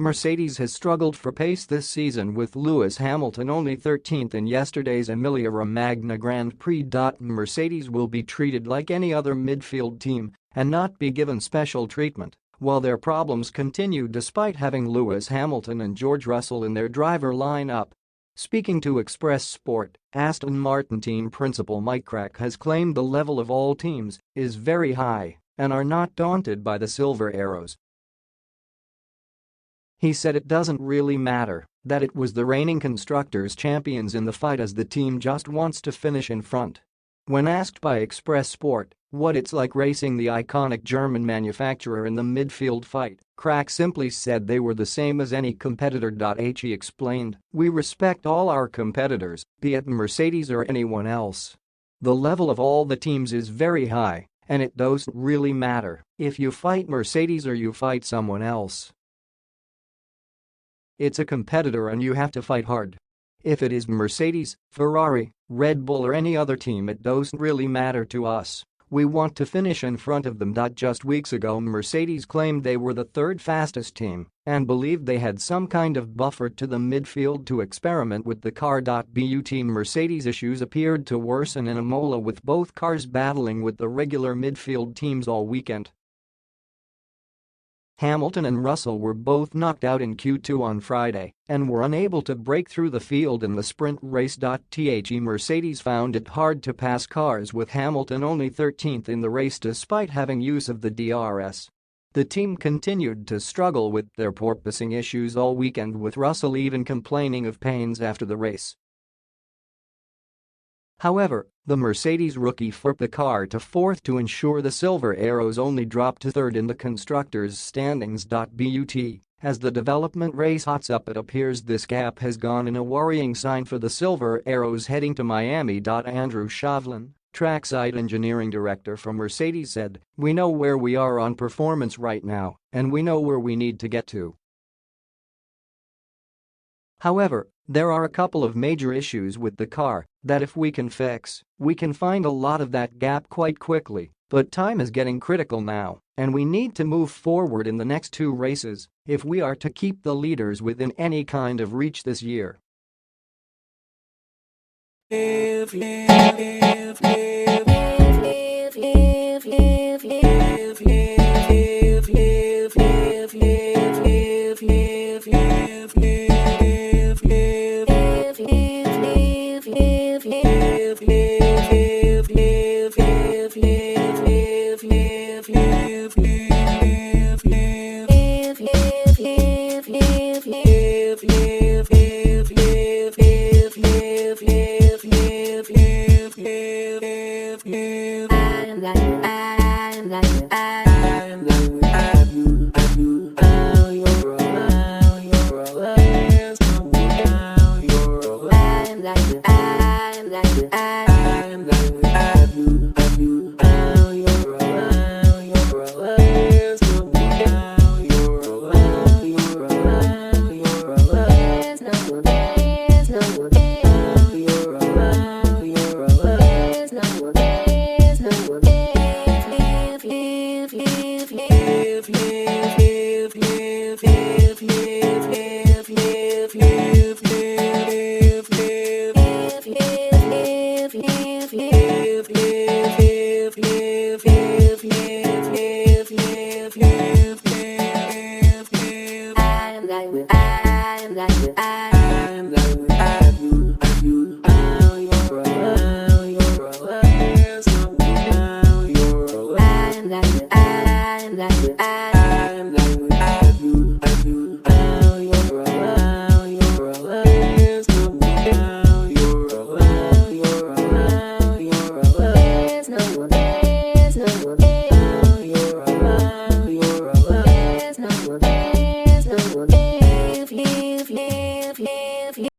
Mercedes has struggled for pace this season with Lewis Hamilton only 13th in yesterday's Emilia-Romagna Grand Prix. Mercedes will be treated like any other midfield team and not be given special treatment, while their problems continue despite having Lewis Hamilton and George Russell in their driver lineup. Speaking to Express Sport, Aston Martin team principal Mike Crack has claimed the level of all teams is very high and are not daunted by the Silver Arrows. He said it doesn't really matter that it was the reigning Constructors' champions in the fight as the team just wants to finish in front. When asked by Express Sport what it's like racing the iconic German manufacturer in the midfield fight, Crack simply said they were the same as any competitor. He explained, "We respect all our competitors, be it Mercedes or anyone else. The level of all the teams is very high, and it doesn't really matter if you fight Mercedes or you fight someone else. It's a competitor and you have to fight hard. If it is Mercedes, Ferrari, Red Bull or any other team, it doesn't really matter to us. We want to finish in front of them." Just weeks ago, Mercedes claimed they were the third fastest team and believed they had some kind of buffer to the midfield to experiment with the car. But Mercedes' issues appeared to worsen in Imola, with both cars battling with the regular midfield teams all weekend. Hamilton and Russell were both knocked out in Q2 on Friday and were unable to break through the field in the sprint race. Mercedes found it hard to pass cars with Hamilton only 13th in the race despite having use of the DRS. The team continued to struggle with their porpoising issues all weekend, with Russell even complaining of pains after the race. However, the Mercedes rookie flipped the car to fourth to ensure the Silver Arrows only dropped to third in the constructors' standings. As the development race hots up, it appears this gap has gone in a worrying sign for the Silver Arrows heading to Miami. Andrew Shovlin, trackside engineering director for Mercedes, said, "We know where we are on performance right now, and we know where we need to get to. However, there are a couple of major issues with the car that if we can fix, we can find a lot of that gap quite quickly, but time is getting critical now, and we need to move forward in the next two races if we are to keep the leaders within any kind of reach this year." If